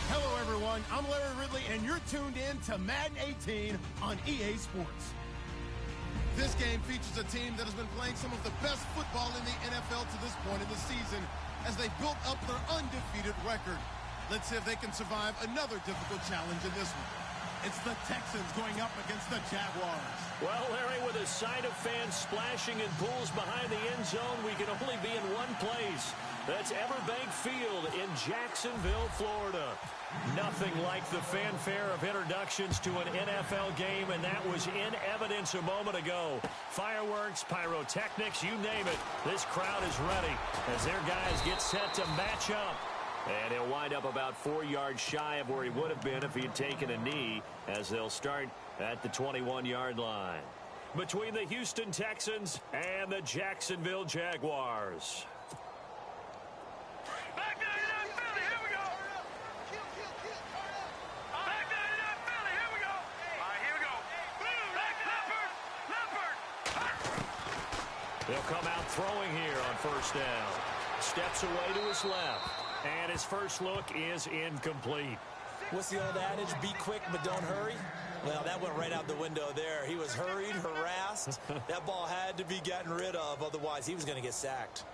Hello, everyone. I'm Larry Ridley, and you're tuned in to Madden 18 on EA Sports. This game features a team that has been playing some of the best football in the NFL to this point in the season as they built up their undefeated record. Let's see if they can survive another difficult challenge in this one. It's the Texans going up against the Jaguars. Well, Larry, with a sight of fans splashing in pools behind the end zone, we can only be in one place. That's Everbank Field in Jacksonville, Florida. Nothing like the fanfare of introductions to an NFL game, and that was in evidence a moment ago. Fireworks, pyrotechnics, you name it. This crowd is ready as their guys get set to match up. And he'll wind up about 4 yards shy of where he would have been if he had taken a knee, as they'll start at the 21-yard line. Between the Houston Texans and the Jacksonville Jaguars. He'll come out throwing here on first down. Steps away to his left. And his first look is incomplete. What's the old adage? Be quick, but don't hurry. Well, that went right out the window there. He was hurried, harassed. That ball had to be gotten rid of. Otherwise, he was going to get sacked.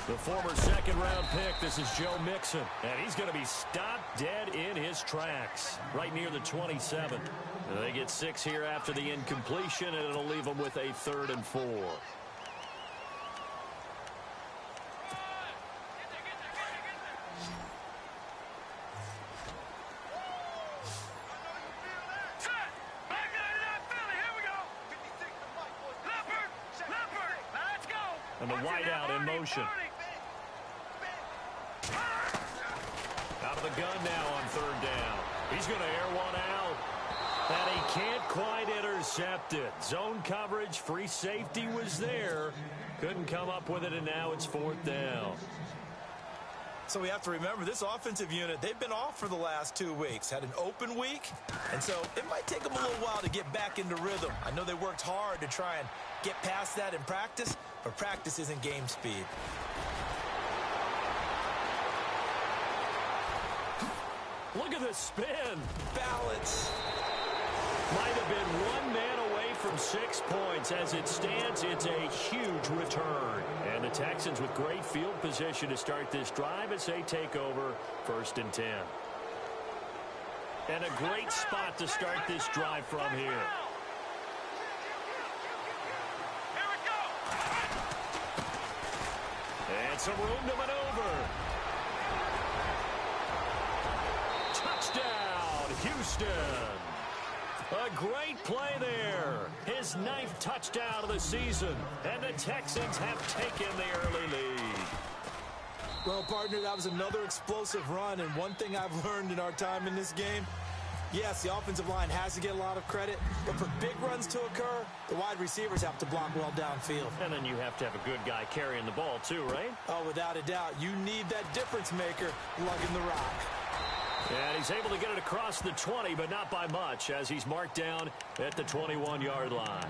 The former second-round pick, this is Joe Mixon, and he's going to be stopped dead in his tracks, right near the 27. They get 6 here after the incompletion, and it'll leave them with a 3rd and 4. And the wideout in motion. Out of the gun now on 3rd down. He's going to air one out. And he can't quite intercept it. Zone coverage, free safety was there. Couldn't come up with it, and now it's 4th down. So we have to remember, this offensive unit, they've been off for the last 2 weeks. Had an open week, and so it might take them a little while to get back into rhythm. I know they worked hard to try and get past that in practice, but practice isn't game speed. Look at the spin. Balance. Might have been 1 man away from 6 points. As it stands, it's a huge return. And the Texans with great field position to start this drive as they take over 1st and 10. And a great spot to start this drive from here. And some room to maneuver. Touchdown, Houston. A great play there. His 9th touchdown of the season. And the Texans have taken the early lead. Well, partner, that was another explosive run. And one thing I've learned in our time in this game, yes, the offensive line has to get a lot of credit. But for big runs to occur, the wide receivers have to block well downfield. And then you have to have a good guy carrying the ball too, right? Oh, without a doubt. You need that difference maker lugging the rock. And he's able to get it across the 20, but not by much, as he's marked down at the 21-yard line.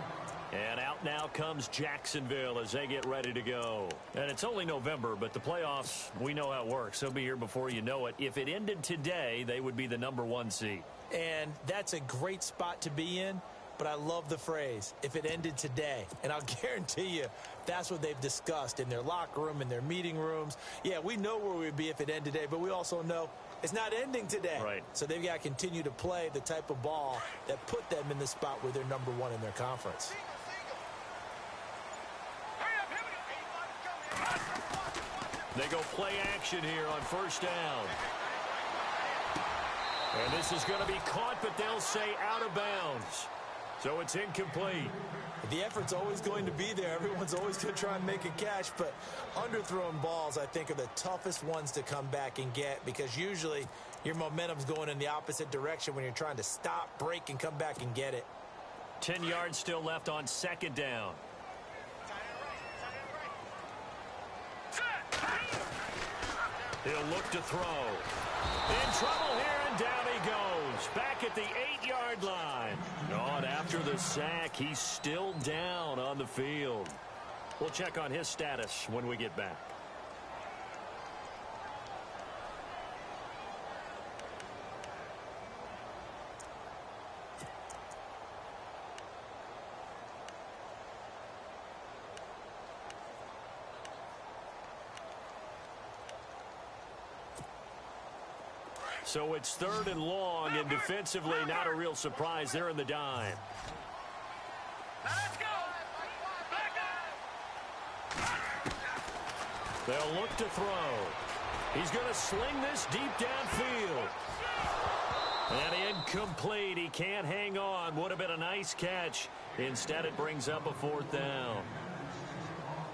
And out now comes Jacksonville as they get ready to go. And it's only November, but the playoffs, we know how it works. They'll be here before you know it. If it ended today, they would be the #1 seed. And that's a great spot to be in. But I love the phrase, if it ended today. And I'll guarantee you, that's what they've discussed in their locker room, in their meeting rooms. Yeah, we know where we'd be if it ended today, but we also know it's not ending today. Right. So they've got to continue to play the type of ball that put them in the spot where they're #1 in their conference. They go play action here on 1st down. And this is going to be caught, but they'll say out of bounds. So it's incomplete. The effort's always going to be there. Everyone's always going to try and make a catch, but underthrown balls, I think, are the toughest ones to come back and get because usually your momentum's going in the opposite direction when you're trying to stop, break, and come back and get it. 10 yards still left on second down. He'll look to throw. In trouble here, and down he goes. Back at the 8-yard line. And after the sack, he's still down on the field. We'll check on his status when we get back. So it's 3rd and long, and defensively not a real surprise. They're in the dime. Let's go. They'll look to throw. He's going to sling this deep downfield. And incomplete. He can't hang on. Would have been a nice catch. Instead, it brings up a 4th down.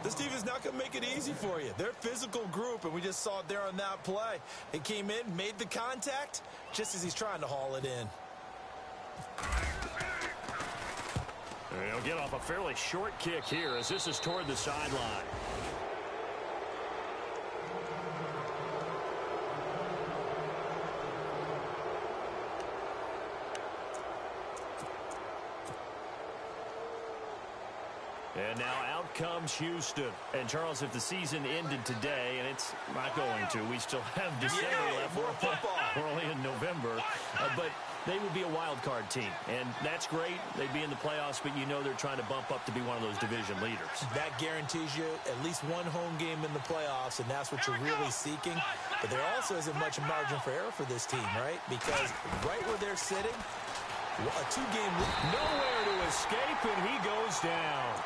This team is not going to make it easy for you. They're a physical group, and we just saw it there on that play. He came in, made the contact, just as he's trying to haul it in. He'll get off a fairly short kick here as this is toward the sideline. And now out comes Houston. And, Charles, if the season ended today, and it's not going to, we still have December left. More football. We're only in November. But they would be a wild card team. And that's great. They'd be in the playoffs, but you know they're trying to bump up to be one of those division leaders. That guarantees you at least one home game in the playoffs, and that's what you're really seeking. But there also isn't much margin for error for this team, right? Because right where they're sitting, a 2-game lead. Nowhere to escape, and he goes down.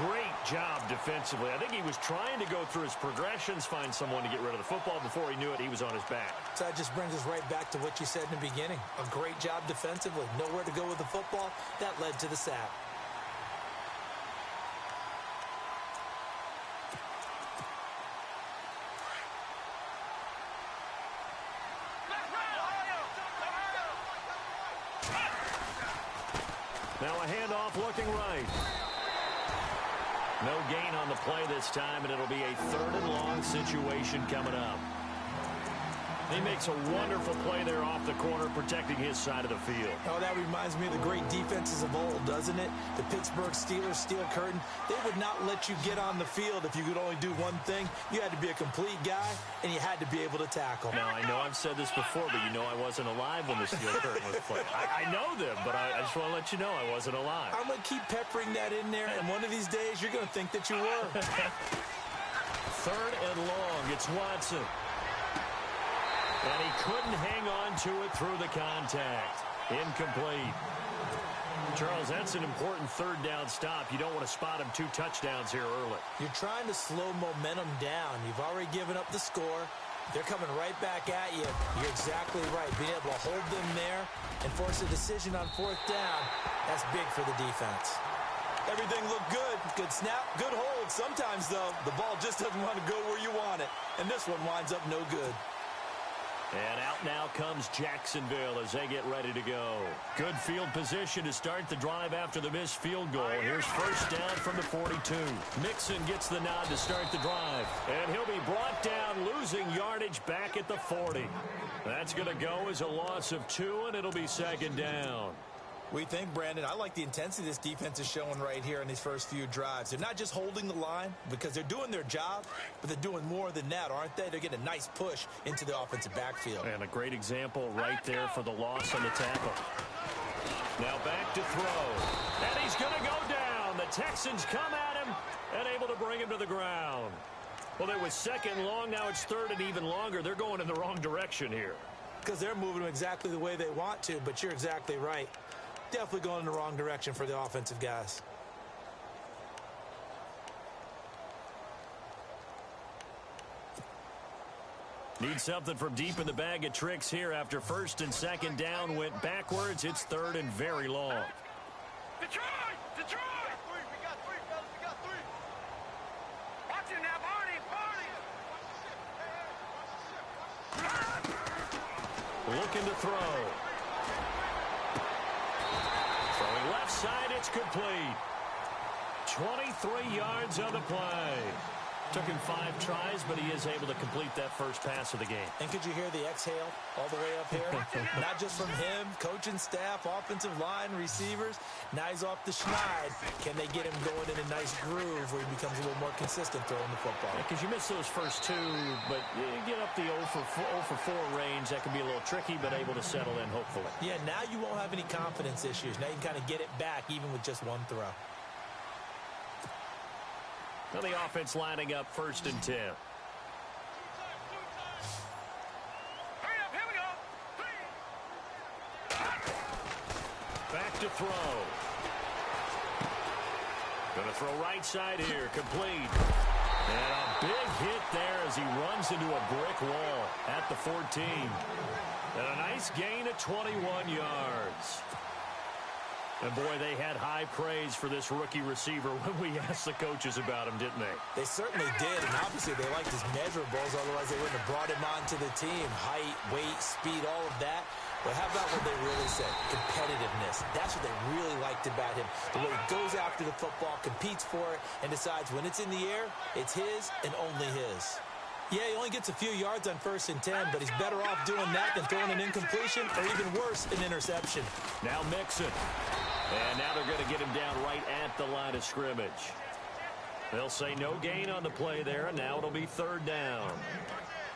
Great job defensively. I think he was trying to go through his progressions, find someone to get rid of the football. Before he knew it, he was on his back. So that just brings us right back to what you said in the beginning. A great job defensively. Nowhere to go with the football. That led to the sack. Now a handoff looking right. No gain on the play this time, and it'll be a 3rd and long situation coming up. He makes a wonderful play there off the corner, protecting his side of the field. Oh, that reminds me of the great defenses of old, doesn't it? The Pittsburgh Steelers, steel curtain. They would not let you get on the field if you could only do one thing. You had to be a complete guy, and you had to be able to tackle. Now, I know I've said this before, but you know I wasn't alive when the steel curtain was played. I know them, but I just want to let you know I wasn't alive. I'm going to keep peppering that in there, and one of these days you're going to think that you were. 3rd and long. It's Watson. And he couldn't hang on to it through the contact. Incomplete. Charles, that's an important 3rd down stop. You don't want to spot him 2 touchdowns here early. You're trying to slow momentum down. You've already given up the score. They're coming right back at you. You're exactly right. Being able to hold them there and force a decision on 4th down, that's big for the defense. Everything looked good. Good snap, good hold. Sometimes, though, the ball just doesn't want to go where you want it. And this one winds up no good. And out now comes Jacksonville as they get ready to go. Good field position to start the drive after the missed field goal. Here's 1st down from the 42. Mixon gets the nod to start the drive. And he'll be brought down, losing yardage back at the 40. That's going to go as a loss of 2, and it'll be 2nd down. We think, Brandon, I like the intensity this defense is showing right here in these first few drives. They're not just holding the line because they're doing their job, but they're doing more than that, aren't they? They're getting a nice push into the offensive backfield. And a great example right there for the loss on the tackle. Now back to throw. And he's going to go down. The Texans come at him and able to bring him to the ground. Well, it was 2nd long. Now it's 3rd and even longer. They're going in the wrong direction here. Because they're moving them exactly the way they want to, but you're exactly right. Definitely going in the wrong direction for the offensive guys. Need something from deep in the bag of tricks here after 1st and 2nd down went backwards. It's 3rd and very long. Looking to throw. Throwing left side, it's complete. 23 yards on the play. Took him 5 tries, but he is able to complete that first pass of the game. And could you hear the exhale all the way up here? Not just from him, coaching staff, offensive line, receivers. Now he's off the schneid. Can they get him going in a nice groove where he becomes a little more consistent throwing the football? Because you miss those first 2, but you get up the 0 for 4 range. That can be a little tricky, but able to settle in, hopefully. Yeah, now you won't have any confidence issues. Now you can kind of get it back even with just 1 throw. Now the offense lining up 1st and 10. Back to throw. Going to throw right side here. Complete. And a big hit there as he runs into a brick wall at the 14. And a nice gain of 21 yards. And, boy, they had high praise for this rookie receiver when we asked the coaches about him, didn't they? They certainly did, and obviously they liked his measurables. Otherwise, they wouldn't have brought him onto the team. Height, weight, speed, all of that. But how about what they really said? Competitiveness. That's what they really liked about him. The way he goes after the football, competes for it, and decides when it's in the air, it's his and only his. Yeah, he only gets a few yards on 1st and 10, but he's better off doing that than throwing an incompletion or even worse, an interception. Now Mixon. And now they're going to get him down right at the line of scrimmage. They'll say no gain on the play there, and now it'll be 3rd down.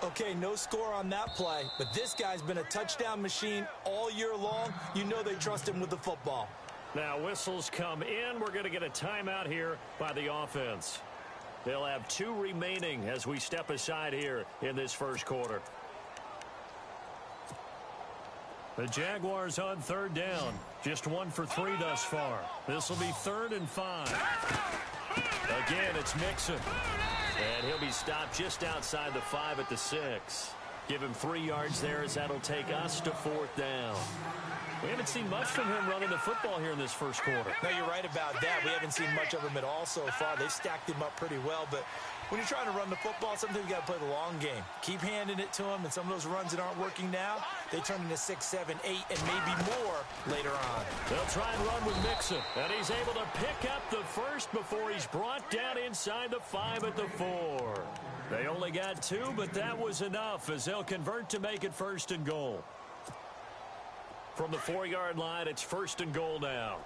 Okay, no score on that play, but this guy's been a touchdown machine all year long. You know they trust him with the football. Now whistles come in. We're going to get a timeout here by the offense. They'll have 2 remaining as we step aside here in this first quarter. The Jaguars on 3rd down. Just 1 for 3 thus far. This will be 3rd and 5. Again, it's Mixon. And he'll be stopped just outside the 5 at the 6. Give him 3 yards there as that'll take us to 4th down. We haven't seen much from him running the football here in this first quarter. No, you're right about that. We haven't seen much of him at all so far. They've stacked him up pretty well, but when you're trying to run the football, sometimes you got to play the long game. Keep handing it to him, and some of those runs that aren't working now, they turn into 6, 7, 8, and maybe more later on. They'll try and run with Mixon, and he's able to pick up the first before he's brought down inside the 5 at the 4. They only got 2, but that was enough as they'll convert to make it 1st and goal. From the 4-yard line, it's 1st and goal now.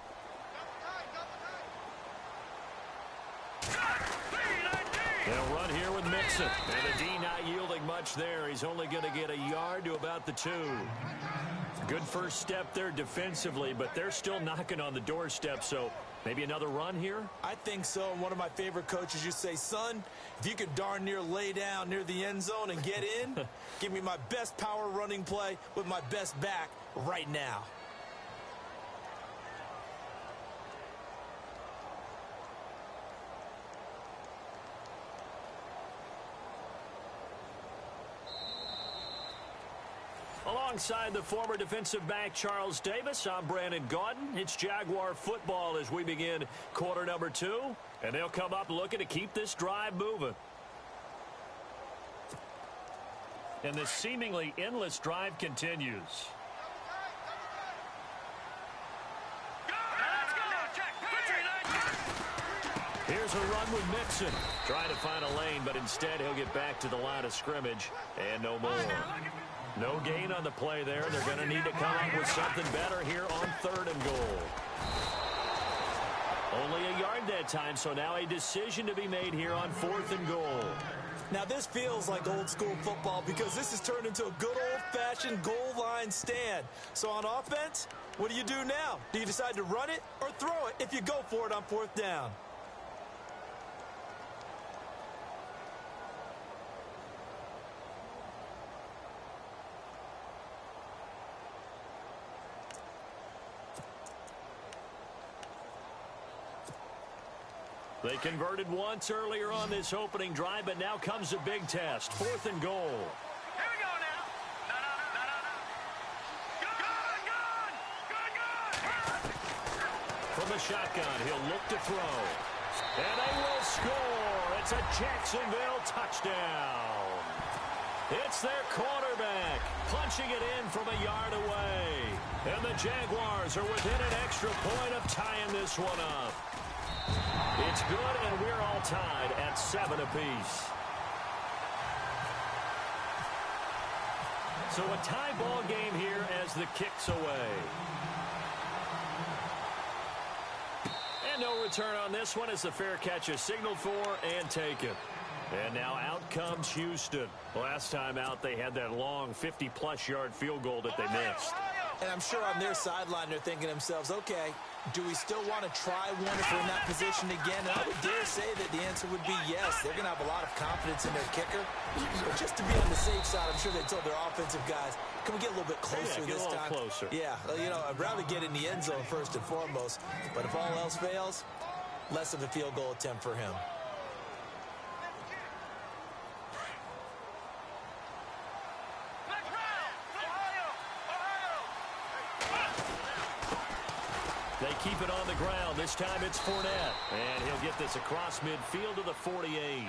They'll run here with Mixon. And the D not yielding much there. He's only going to get a yard to about the 2. Good first step there defensively, but they're still knocking on the doorstep, so maybe another run here? I think so. One of my favorite coaches used to say, son, if you could darn near lay down near the end zone and get in, give me my best power running play with my best back right now. Alongside the former defensive back Charles Davis, I'm Brandon Gaudin. It's Jaguar football as we begin quarter number 2. And they'll come up looking to keep this drive moving. And this seemingly endless drive continues. Here's a run with Mixon. Trying to find a lane, but instead he'll get back to the line of scrimmage. And no more. No gain on the play there. They're going to need to come up with something better here on 3rd and goal. Only a yard that time, so now a decision to be made here on 4th and goal. Now this feels like old school football because this has turned into a good old-fashioned goal line stand. So on offense, what do you do now? Do you decide to run it or throw it if you go for it on 4th down? They converted once earlier on this opening drive, but now comes a big test. 4th and goal. Here we go now. No. Good. From a shotgun. He'll look to throw. And they will score. It's a Jacksonville touchdown. It's their quarterback punching it in from a yard away. And the Jaguars are within an extra point of tying this one up. It's good, and we're all tied at 7 apiece. So a tie ball game here as the kick's away. And no return on this one as the fair catch is signaled for and taken. And now out comes Houston. Last time out, they had that long 50-plus yard field goal that they missed. And I'm sure on their sideline they're thinking to themselves, okay, do we still want to try one if we're in that position again? And I would dare say that the answer would be yes. They're going to have a lot of confidence in their kicker. But just to be on the safe side, I'm sure they told their offensive guys, can we get a little bit closer this time? Closer. Yeah, you know, I'd rather get in the end zone first and foremost. But if all else fails, less of a field goal attempt for him. They keep it on the ground. This time it's Fournette. And he'll get this across midfield to the 48.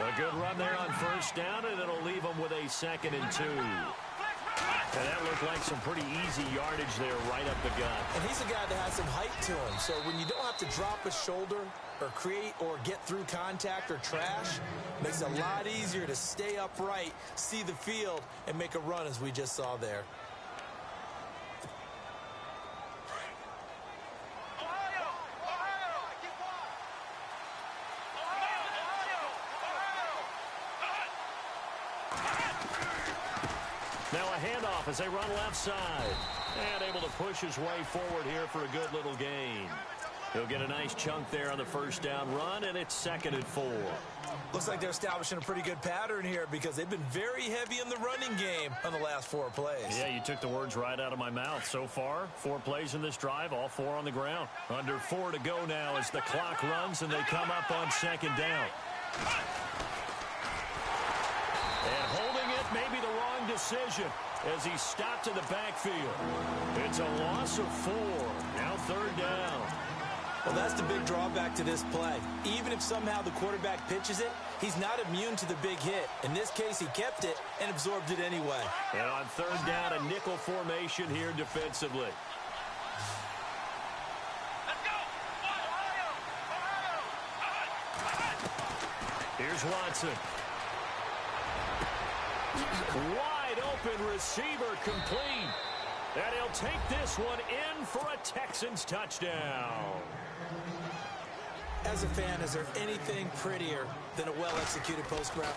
A good run there on first down, and it'll leave them with a 2nd and 2. And that looked like some pretty easy yardage there right up the gut. And he's a guy that has some height to him. So when you don't have to drop a shoulder or create or get through contact or trash, it makes it a lot easier to stay upright, see the field, and make a run as we just saw there. Now a handoff as they run left side. And able to push his way forward here for a good little gain. He'll get a nice chunk there on the first down run, and it's 2nd and 4. Looks like they're establishing a pretty good pattern here because they've been very heavy in the running game on the last 4 plays. Yeah, you took the words right out of my mouth. So far, 4 plays in this drive, all 4 on the ground. Under 4 to go now as the clock runs and they come up on 2nd down. And holding it may be the wrong decision as he stopped in the backfield. It's a loss of 4. Now 3rd down. Well, that's the big drawback to this play. Even if somehow the quarterback pitches it, he's not immune to the big hit. In this case, he kept it and absorbed it anyway. And on 3rd down, a nickel formation here defensively. Here's Watson. Wide open receiver complete. And he'll take this one in for a Texans touchdown. As a fan, is there anything prettier than a well-executed post route?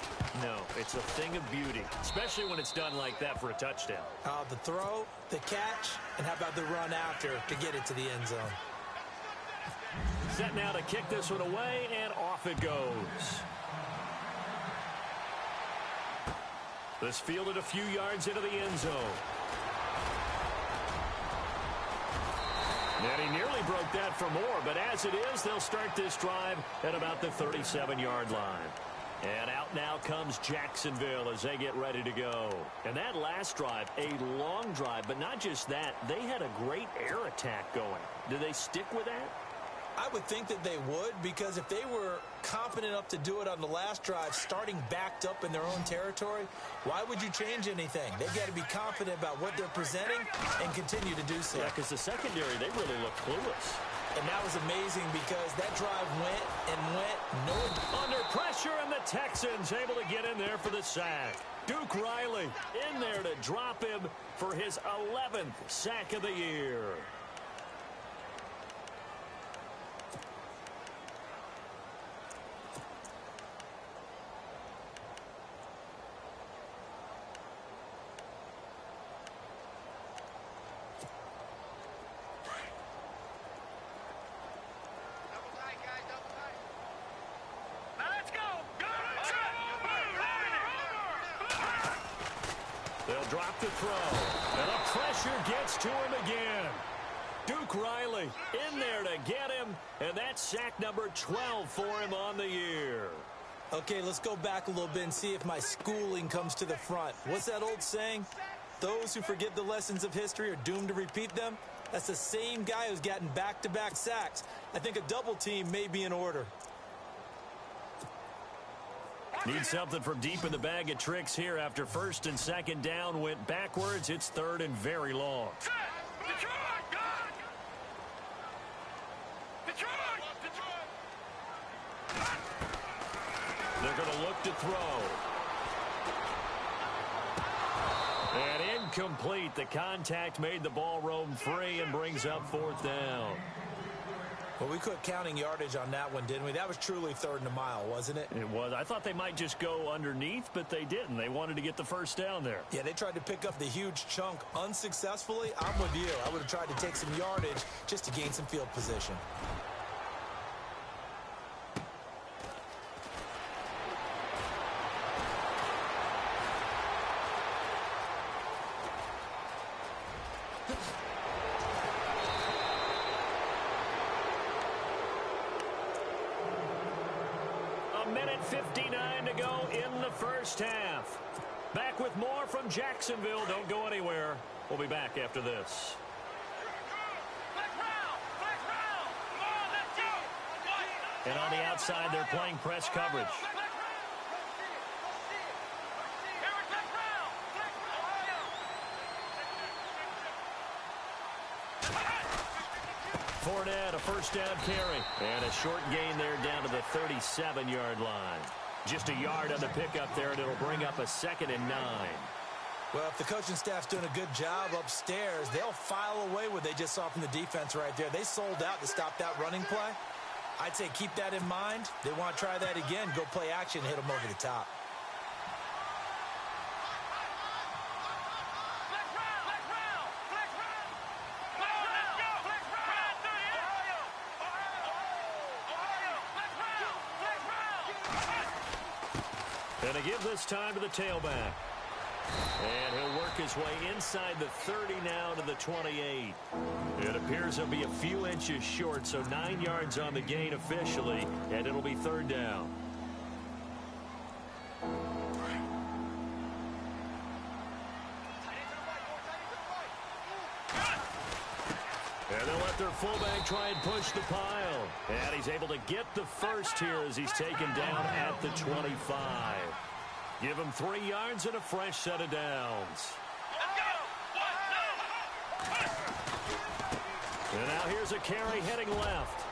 No, it's a thing of beauty, especially when it's done like that for a touchdown. The throw, the catch, and how about the run after to get it to the end zone? Set now to kick this one away, and off it goes. This fielded a few yards into the end zone. And he nearly broke that for more, but as it is, they'll start this drive at about the 37-yard line. And out now comes Jacksonville as they get ready to go. And that last drive, a long drive, but not just that, they had a great air attack going. Do they stick with that? I would think that they would, because if they were confident enough to do it on the last drive, starting backed up in their own territory, why would you change anything? They've got to be confident about what they're presenting and continue to do so. Yeah, because the secondary, they really look clueless. And that was amazing because that drive went and went. Under pressure, and the Texans able to get in there for the sack. Duke Riley in there to drop him for his 11th sack of the year. They'll drop the throw. And the pressure gets to him again. Duke Riley in there to get him. And that's sack number 12 for him on the year. Okay, let's go back a little bit and see if my schooling comes to the front. What's that old saying? Those who forget the lessons of history are doomed to repeat them. That's the same guy who's gotten back-to-back sacks. I think a double team may be in order. Need something from deep in the bag of tricks here after first and second down went backwards. It's third and very long. They're going to look to throw. And incomplete. The contact made the ball roam free and brings up fourth down. Well, we quit counting yardage on that one, didn't we? That was truly third and a mile, wasn't it? It was. I thought they might just go underneath, but they didn't. They wanted to get the first down there. Yeah, they tried to pick up the huge chunk unsuccessfully. I'm with you. I would have tried to take some yardage just to gain some field position. Minute 59 to go in the first half. Back with more from Jacksonville. Don't go anywhere. We'll be back after this. And on the outside, they're playing press coverage. Fournette, a first down carry. And a short gain there down to the 37-yard line. Just a yard on the pickup there, and it'll bring up a 2nd and 9. Well, if the coaching staff's doing a good job upstairs, they'll file away what they just saw from the defense right there. They sold out to stop that running play. I'd say keep that in mind. They want to try that again, go play action, hit them over the top. And to give this time to the tailback. And he'll work his way inside the 30 now to the 28. It appears he'll be a few inches short, so 9 yards on the gain officially, and it'll be third down. And they'll let their fullback try and push the pile. And he's able to get the first here as he's taken down at the 25. Give him 3 yards and a fresh set of downs. And now here's a carry heading left.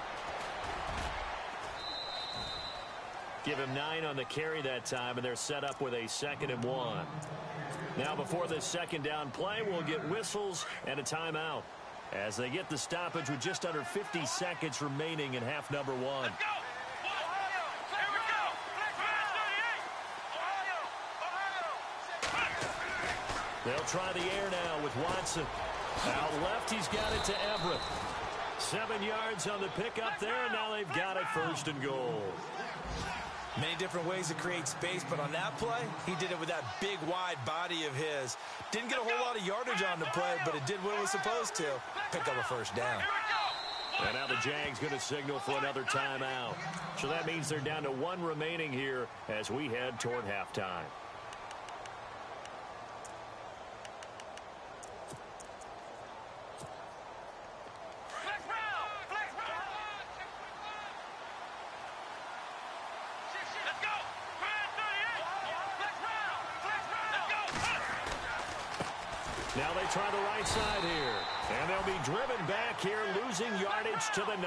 Give him 9 on the carry that time, and they're set up with a 2nd and 1. Now before this second down play, we'll get whistles and a timeout as they get the stoppage with just under 50 seconds remaining in half number 1. They'll try the air now with Watson. Out left, he's got it to Everett. 7 yards on the pickup there, and now they've got it first and goal. Many different ways to create space, but on that play, he did it with that big, wide body of his. Didn't get a whole lot of yardage on the play, but it did what it was supposed to. Pick up a first down. And now the Jags going to signal for another timeout. So that means they're down to 1 remaining here as we head toward halftime. Now they try the right side here. And they'll be driven back here, losing yardage to the 9.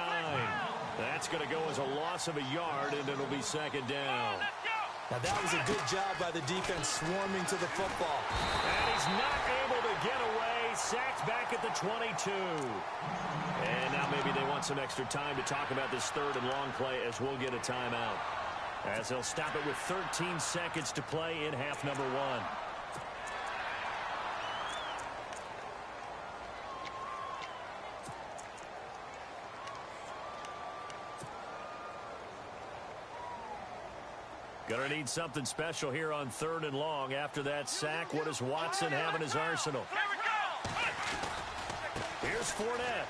That's going to go as a loss of a yard, and it'll be 2nd down. Now that was a good job by the defense swarming to the football. And he's not able to get away. Sacked back at the 22. And now maybe they want some extra time to talk about this 3rd and long play as we'll get a timeout. As they'll stop it with 13 seconds to play in half number 1. Gonna need something special here on 3rd and long. After that sack, what does Watson have in his arsenal? Here's Fournette.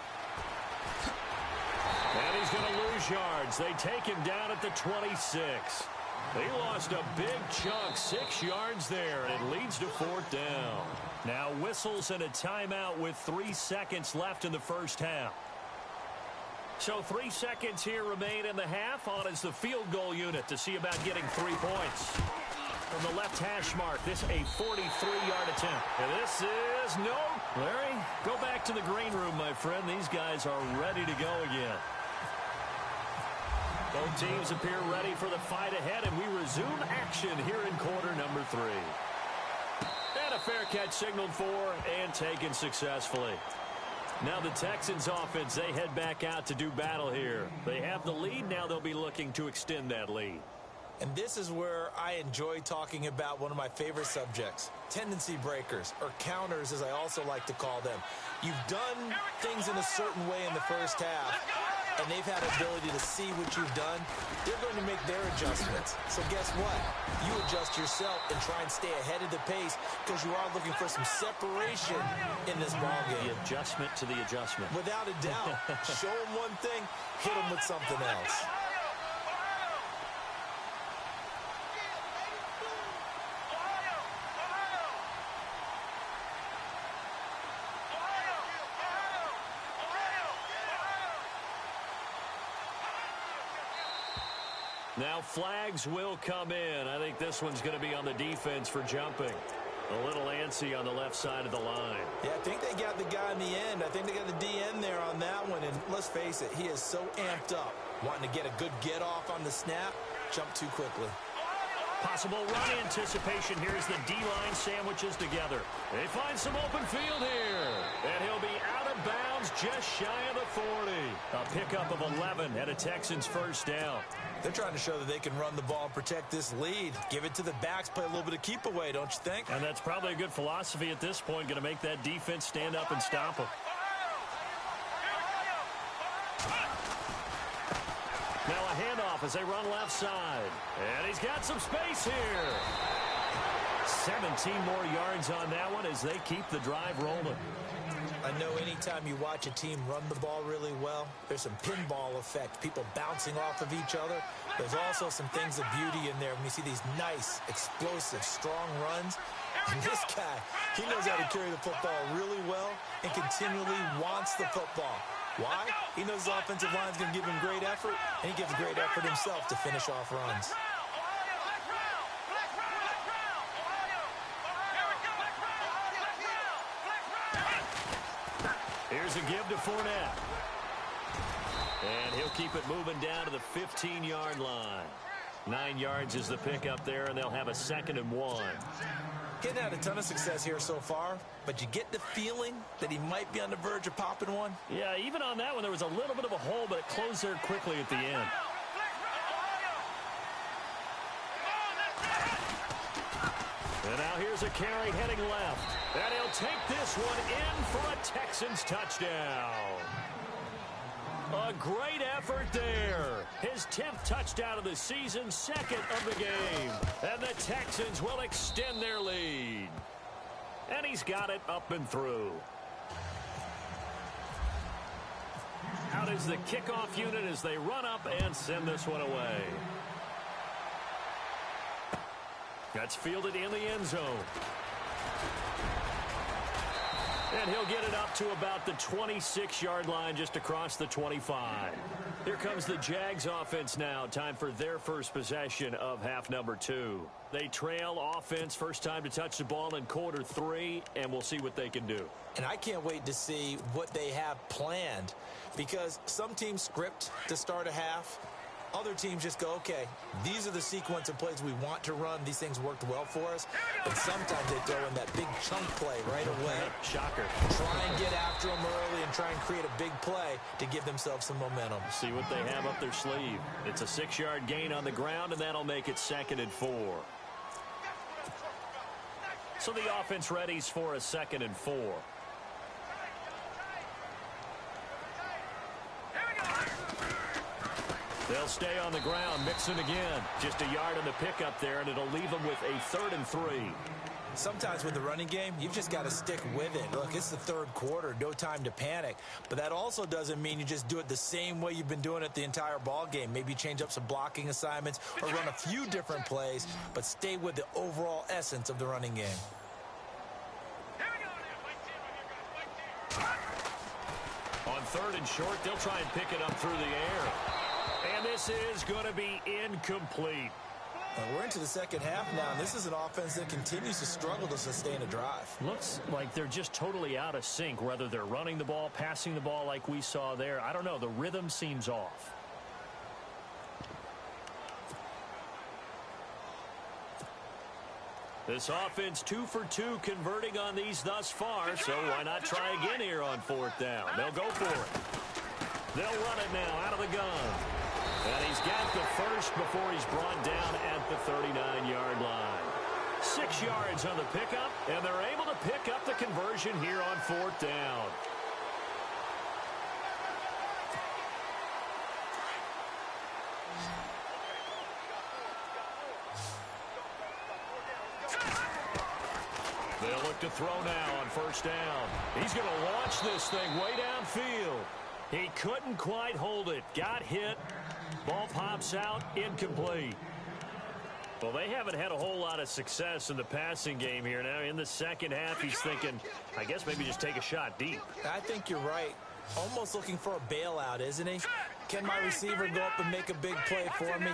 And he's gonna lose yards. They take him down at the 26. He lost a big chunk, 6 yards there, and it leads to 4th down. Now whistles and a timeout with 3 seconds left in the first half. So 3 seconds here remain in the half. On is the field goal unit to see about getting 3 points. From the left hash mark, this a 43-yard attempt. And this is no. Larry, go back to the green room, my friend. These guys are ready to go again. Both teams appear ready for the fight ahead, and we resume action here in quarter number 3. And a fair catch signaled for and taken successfully. Now the Texans offense, they head back out to do battle here. They have the lead. Now they'll be looking to extend that lead. And this is where I enjoy talking about one of my favorite subjects, tendency breakers, or counters as I also like to call them. You've done things in a certain way in the first half, and they've had the ability to see what you've done. They're going to make their adjustments. So guess what? You adjust yourself and try and stay ahead of the pace because you are looking for some separation in this ballgame. The adjustment to the adjustment. Without a doubt. Show them one thing, hit them with something else. Now flags will come in. I think this one's going to be on the defense for jumping. A little antsy on the left side of the line. Yeah, I think they got the guy in the end. I think they got the DN there on that one. And let's face it, he is so amped up, wanting to get a good get off on the snap, jump too quickly. Possible run anticipation. Here's the D-line sandwiches together. They find some open field here. And he'll be out of bounds just shy of the 40. A pickup of 11 and a Texans first down. They're trying to show that they can run the ball and protect this lead. Give it to the backs, play a little bit of keep away, don't you think? And that's probably a good philosophy at this point. Going to make that defense stand up and stop them. Now a handoff as they run left side. And he's got some space here. 17 more yards on that one as they keep the drive rolling. I know anytime you watch a team run the ball really well, there's some pinball effect, people bouncing off of each other. There's also some things of beauty in there when you see these nice, explosive, strong runs. And this guy, he knows how to carry the football really well and continually wants the football. Why? He knows the offensive line is going to give him great effort, and he gives great effort himself to finish off runs. Here's a give to Fournette. And he'll keep it moving down to the 15-yard line. 9 yards is the pickup there, and they'll have a 2nd and 1. Getting had a ton of success here so far, but you get the feeling that he might be on the verge of popping one. Yeah, even on that one, there was a little bit of a hole, but it closed there quickly at the end. And now here's a carry heading left. And he'll take this one in for a Texans touchdown. A great effort there. His 10th touchdown of the season, 2nd of the game. And the Texans will extend their lead. And he's got it up and through. Out is the kickoff unit as they run up and send this one away. That's fielded in the end zone. And he'll get it up to about the 26-yard line, just across the 25. Here comes the Jags offense now. Time for their first possession of half number 2. They trail offense, first time to touch the ball in quarter 3, and we'll see what they can do. And I can't wait to see what they have planned, because some teams script to start a half. Other teams just go, okay, these are the sequence of plays we want to run. These things worked well for us. And sometimes they throw in that big chunk play right away. Shocker. Try and get after them early and try and create a big play to give themselves some momentum. See what they have up their sleeve. It's a 6-yard gain on the ground, and that'll make it 2nd and 4. So the offense readies for a 2nd and 4. They'll stay on the ground, Mixon again. Just a yard on the pickup there, and it'll leave them with a 3rd and 3. Sometimes with the running game, you've just got to stick with it. Look, it's the third quarter, no time to panic. But that also doesn't mean you just do it the same way you've been doing it the entire ball game. Maybe change up some blocking assignments or run a few different plays, but stay with the overall essence of the running game. On 3rd and short, they'll try and pick it up through the air. And this is going to be incomplete. We're into the second half now, and this is an offense that continues to struggle to sustain a drive. Looks like they're just totally out of sync, whether they're running the ball, passing the ball like we saw there. I don't know. The rhythm seems off. This offense 2 for 2 converting on these thus far, so why not try again here on 4th down? They'll go for it. They'll run it now out of the gun. And he's got the first before he's brought down at the 39-yard line. 6 yards on the pickup, and they're able to pick up the conversion here on 4th down. They'll look to throw now on 1st down. He's going to launch this thing way downfield. He couldn't quite hold it. Got hit. Ball pops out, incomplete. Well, they haven't had a whole lot of success in the passing game here. Now, in the second half, he's thinking, I guess maybe just take a shot deep. I think you're right. Almost looking for a bailout, isn't he? Can my receiver go up and make a big play for me?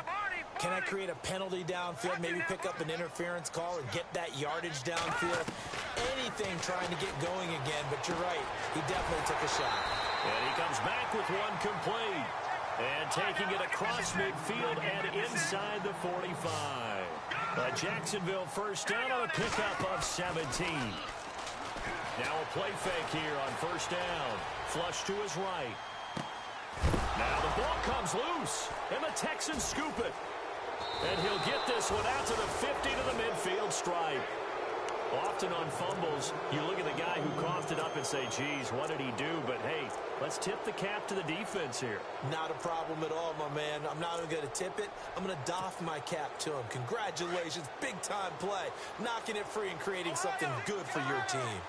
Can I create a penalty downfield, maybe pick up an interference call or get that yardage downfield? Anything trying to get going again, but you're right. He definitely took a shot. And he comes back with one complete. And taking it across midfield and inside the 45. A Jacksonville 1st down on a pickup of 17. Now a play fake here on 1st down. Flush to his right. Now the ball comes loose, and the Texans scoop it. And he'll get this one out to the 50 to the midfield stripe. Often on fumbles, you look at the guy who coughed it up and say, geez, what did he do? But, hey, let's tip the cap to the defense here. Not a problem at all, my man. I'm not even going to tip it. I'm going to doff my cap to him. Congratulations. Big-time play. Knocking it free and creating something good for your team.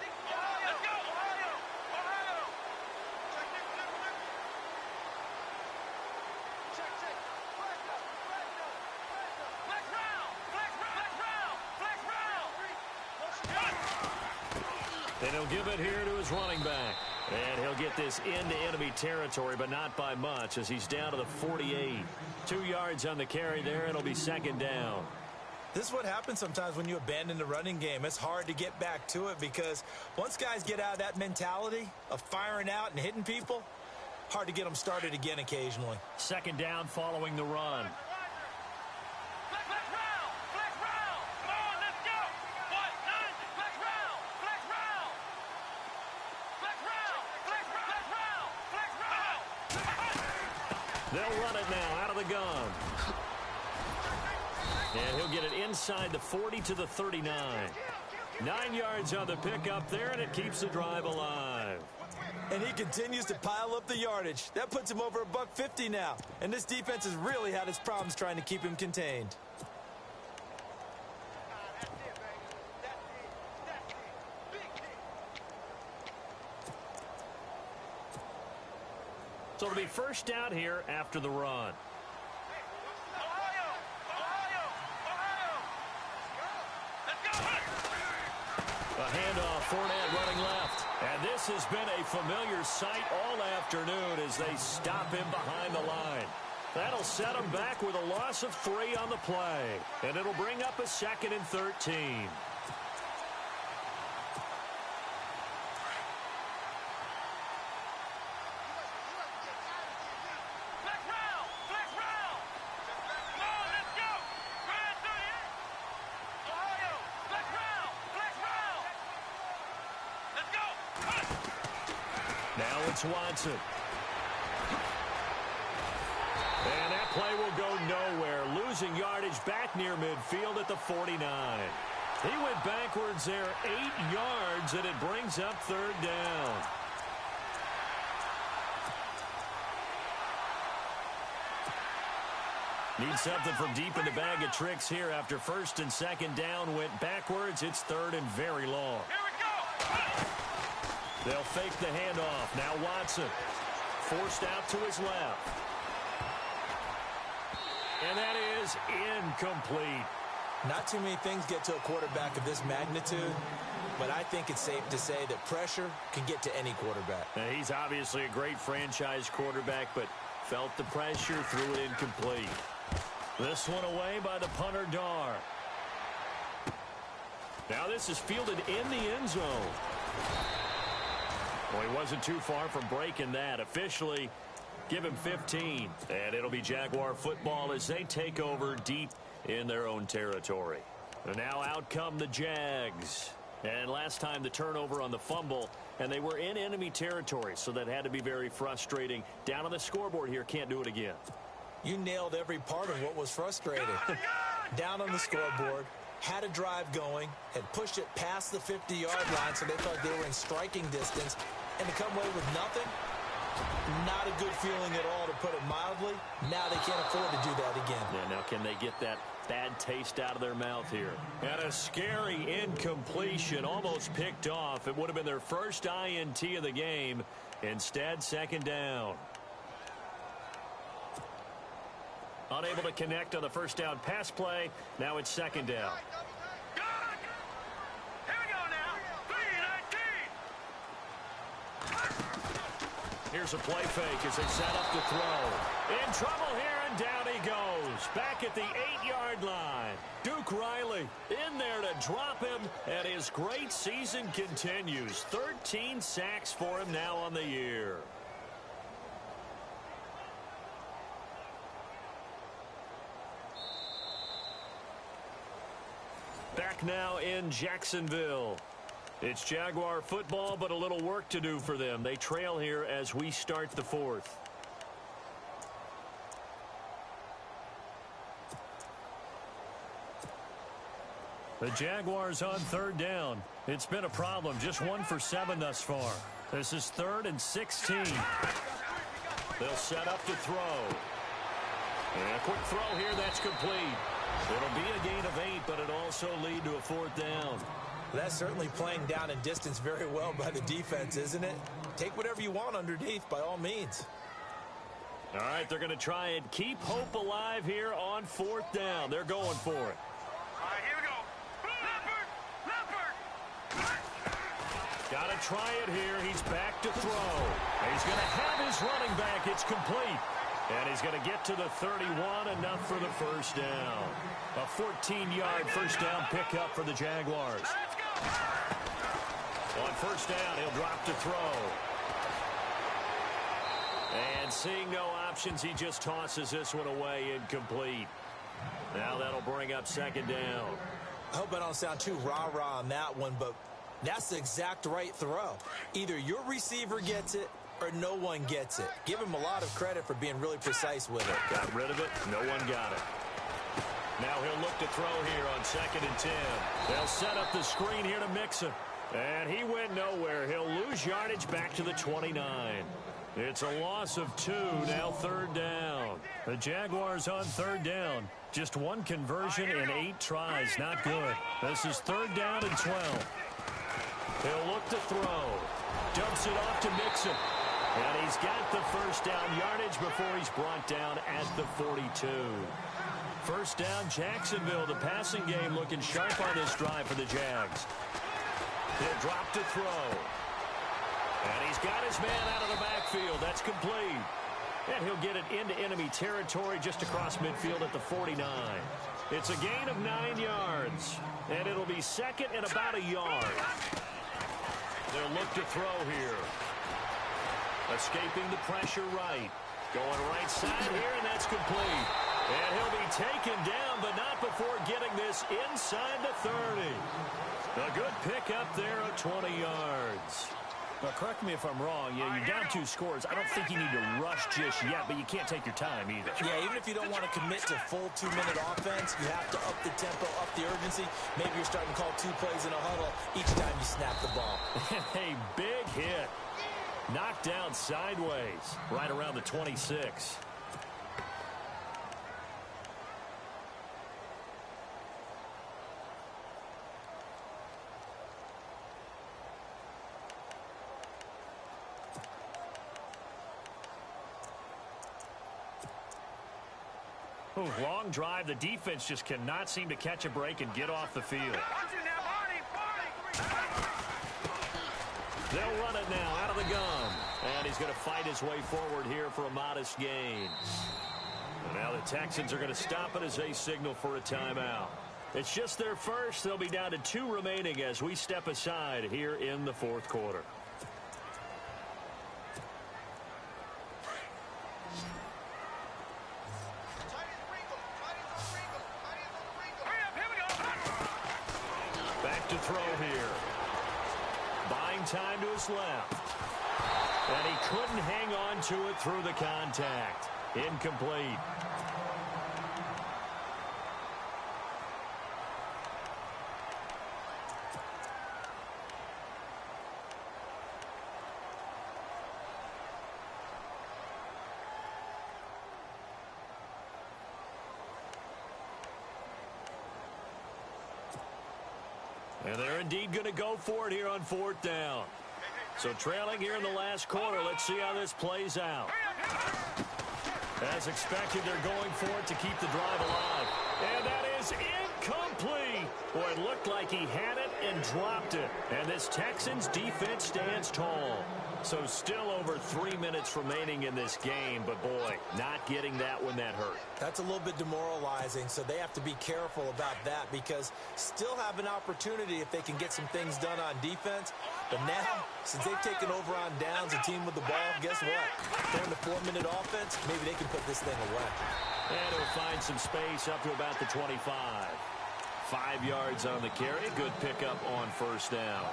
And he'll give it here to his running back. And he'll get this into enemy territory, but not by much, as he's down to the 48. 2 yards on the carry there, and it'll be 2nd down. This is what happens sometimes when you abandon the running game. It's hard to get back to it because once guys get out of that mentality of firing out and hitting people, hard to get them started again occasionally. 2nd down following the run. They'll run it now out of the gun. And he'll get it inside the 40 to the 39. 9 yards on the pickup there, and it keeps the drive alive. And he continues to pile up the yardage. That puts him over $150 now. And this defense has really had its problems trying to keep him contained. So it'll be 1st down here after the run. A handoff, Fournette running left. And this has been a familiar sight all afternoon as they stop him behind the line. That'll set him back with a loss of 3 on the play. And it'll bring up a 2nd and 13. Now it's Watson. And that play will go nowhere. Losing yardage back near midfield at the 49. He went backwards there 8 yards, and it brings up 3rd down. Need something from deep in the bag of tricks here after first and second down went backwards. It's third and very long. Here we go. They'll fake the handoff. Now Watson forced out to his left. And that is incomplete. Not too many things get to a quarterback of this magnitude, but I think it's safe to say that pressure can get to any quarterback. Now, he's obviously a great franchise quarterback, but felt the pressure, threw it incomplete. This one away by the punter, Dar. Now this is fielded in the end zone. Well, he wasn't too far from breaking that. Officially, give him 15. And it'll be Jaguar football as they take over deep in their own territory. And now out come the Jags. And last time the turnover on the fumble, and they were in enemy territory, so that had to be very frustrating. Down on the scoreboard here, can't do it again. You nailed every part of what was frustrating. Down on the scoreboard, had a drive going, had pushed it past the 50-yard line so they felt they were in striking distance, and to come away with nothing, not a good feeling at all, to put it mildly. Now they can't afford to do that again. Yeah, now can they get that bad taste out of their mouth here? And a scary incompletion, almost picked off. It would have been their first INT of the game. Instead, second down. Unable to connect on the first down pass play. Now it's second down. Good. Here we go now. 3-19. Here's a play fake as they set up to throw. In trouble here, and down he goes. Back at the 8-yard line. Duke Riley in there to drop him, and his great season continues. 13 sacks for him now on the year. Back now in Jacksonville. It's Jaguar football, but a little work to do for them. They trail here as we start the fourth. The Jaguars on third down. It's been a problem. Just 1 for 7 thus far. This is 3rd and 16. They'll set up to throw. And a quick throw here. That's complete. It'll be a gain of 8, but it'll also lead to a 4th down. That's certainly playing down in distance very well by the defense, isn't it? Take whatever you want underneath, by all means. All right, they're going to try and keep hope alive here on 4th down. They're going for it. All right, here we go. Leopard. Got to try it here. He's back to throw. He's going to have his running back. It's complete. And he's going to get to the 31, enough for the first down. A 14-yard first down pickup for the Jaguars. Let's go. On first down, he'll drop to throw. And seeing no options, he just tosses this one away, incomplete. Now that'll bring up second down. I hope I don't sound too rah-rah on that one, but that's the exact right throw. Either your receiver gets it or no one gets it. Give him a lot of credit for being really precise with it. Got rid of it. No one got it. Now he'll look to throw here on 2nd and 10. They'll set up the screen here to Mixon. And he went nowhere. He'll lose yardage back to the 29. It's a loss of 2, now 3rd down. The Jaguars on 3rd down. Just 1 conversion in 8 tries. Not good. This is 3rd down and 12. He'll look to throw. Dumps it off to Mixon. And he's got the first down yardage before he's brought down at the 42. First down, Jacksonville. The passing game looking sharp on this drive for the Jags. He'll drop to throw. And he's got his man out of the backfield. That's complete. And he'll get it into enemy territory just across midfield at the 49. It's a gain of 9 yards. And it'll be second and about a yard. They'll look to throw here. Escaping the pressure right. Going right side here, and that's complete. And he'll be taken down, but not before getting this inside the 30. A good pickup there of 20 yards. Now, correct me if I'm wrong. Yeah, you're down 2 scores. I don't think you need to rush just yet, but you can't take your time either. Yeah, even if you don't want to commit to full 2-minute offense, you have to up the tempo, up the urgency. Maybe you're starting to call 2 plays in a huddle each time you snap the ball. A big hit. Knocked down sideways right around the 26. Ooh, long drive. The defense just cannot seem to catch a break and get off the field. They'll run it now out of the gun. And he's going to fight his way forward here for a modest gain. And now the Texans are going to stop it as they signal for a timeout. It's just their first. They'll be down to 2 remaining as we step aside here in the fourth quarter. Back to throw here. Buying time to his left. And he couldn't hang on to it through the contact. Incomplete. And they're indeed going to go for it here on 4th down. So trailing here in the last quarter. Let's see how this plays out. As expected, they're going for it to keep the drive alive. And that is incomplete. Boy, it looked like he had it and dropped it. And this Texans defense stands tall. So still over 3 minutes remaining in this game. But, boy, not getting that when that hurt. That's a little bit demoralizing, so they have to be careful about that because still have an opportunity if they can get some things done on defense. But now, since they've taken over on downs, a team with the ball, guess what? They're in the 4-minute offense. Maybe they can put this thing away. And he'll find some space up to about the 25. 5 yards on the carry. Good pickup on 1st down.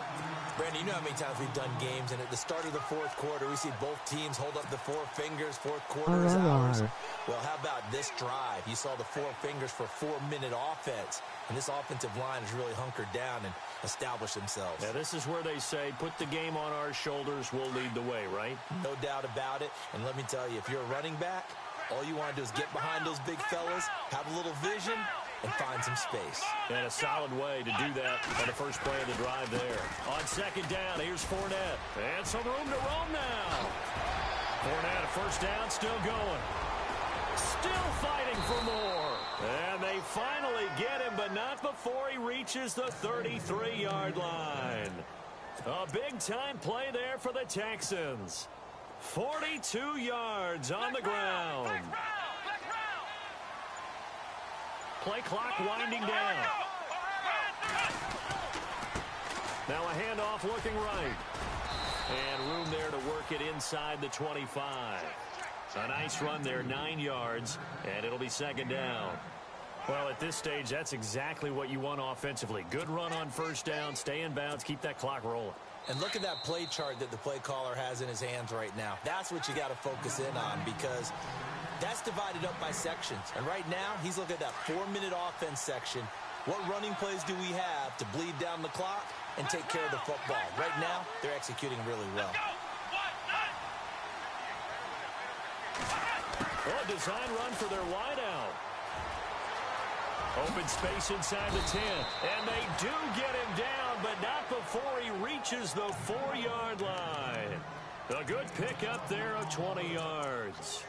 Brandon, you know how many times we've done games, and at the start of the 4th quarter, we see both teams hold up the 4 fingers. 4th quarter is ours. Well, how about this drive? You saw the 4 fingers for 4-minute offense, and this offensive line has really hunkered down and established themselves. Yeah, this is where they say, put the game on our shoulders, we'll lead the way, right? No doubt about it. And let me tell you, if you're a running back, all you want to do is get behind those big fellas, have a little vision, and find some space. And a solid way to do that on the first play of the drive there. On 2nd down, here's Fournette. And some room to roam now. Fournette, a 1st down, still going. Still fighting for more. And they finally get him, but not before he reaches the 33-yard line. A big-time play there for the Texans. 42 yards on the ground. Play clock winding down. Now a handoff looking right. And room there to work it inside the 25. A nice run there, 9 yards, and it'll be 2nd down. Well, at this stage, that's exactly what you want offensively. Good run on 1st down, stay in bounds, keep that clock rolling. And look at that play chart that the play caller has in his hands right now. That's what you got to focus in on because that's divided up by sections. And right now, he's looking at that 4-minute offense section. What running plays do we have to bleed down the clock and take care of the football? Right now, they're executing really well. Oh, design run for their wideout. Open space inside the 10. And they do get him down, but not before he reaches the 4-yard line. A good pickup there of 20 yards.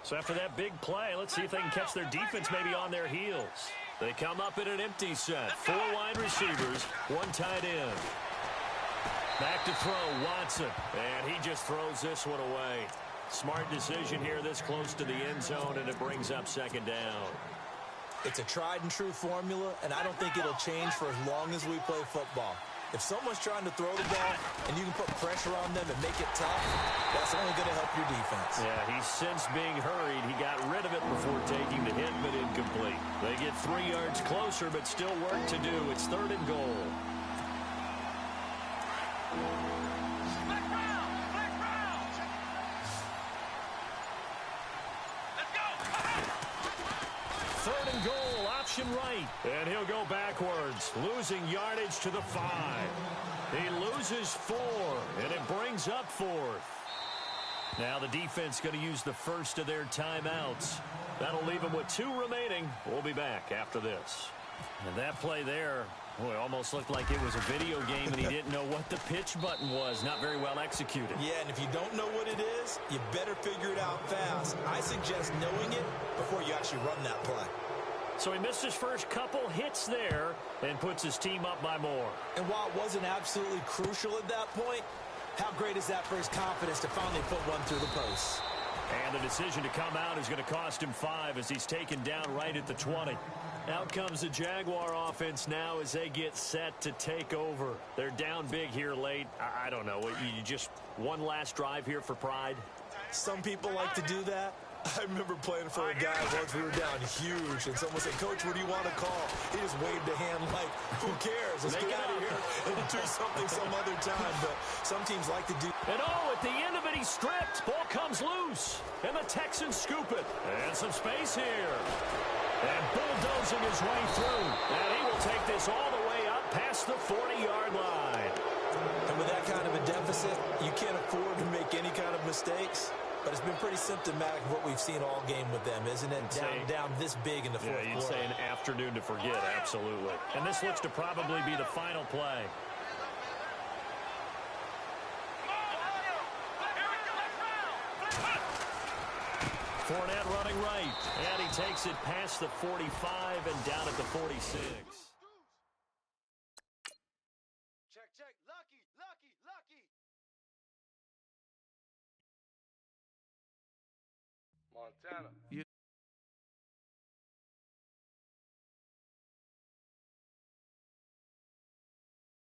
So after that big play, let's see if they can catch their defense maybe on their heels. They come up in an empty set. 4 wide receivers, 1 tight end. Back to throw, Watson. And he just throws this one away. Smart decision here this close to the end zone, and it brings up 2nd down. It's a tried-and-true formula, and I don't think it'll change for as long as we play football. If someone's trying to throw the ball and you can put pressure on them and make it tough, that's only going to help your defense. Yeah, he's since being hurried. He got rid of it before taking the hit, but incomplete. They get 3 yards closer, but still work to do. It's 3rd and goal. Right, and he'll go backwards, losing yardage to the 5. He loses 4, and it brings up 4th. Now the defense going to use the first of their timeouts. That'll leave them with 2 remaining. We'll be back after this. And that play there Boy, it almost looked like it was a video game and he didn't know what the pitch button was. Not very well executed. Yeah, and if you don't know what it is, you better figure it out fast. I suggest knowing it before you actually run that play. So he missed his first couple hits there and puts his team up by more. And while it wasn't absolutely crucial at that point, how great is that for his confidence to finally put one through the post? And the decision to come out is going to cost him 5 as he's taken down right at the 20. Out comes the Jaguar offense now as they get set to take over. They're down big here late. I don't know. You just one last drive here for pride? Some people like to do that. I remember playing for a guy once we were down huge, and someone said, "Coach, what do you want to call?" He just waved a hand like, who cares? Let's get out of here and do something some other time. But some teams like to do. And at the end of it, he's stripped. Ball comes loose. And the Texans scoop it. And some space here. And bulldozing his way through. And he will take this all the way up past the 40-yard line. And with that kind of a deficit, you can't afford to make any kind of mistakes. But it's been pretty symptomatic of what we've seen all game with them, isn't it? Down this big in the fourth quarter. Yeah, you'd say an afternoon to forget, absolutely. And this looks to probably be the final play. Fournette running right, and he takes it past the 45 and down at the 46. Check. Lucky. Montana.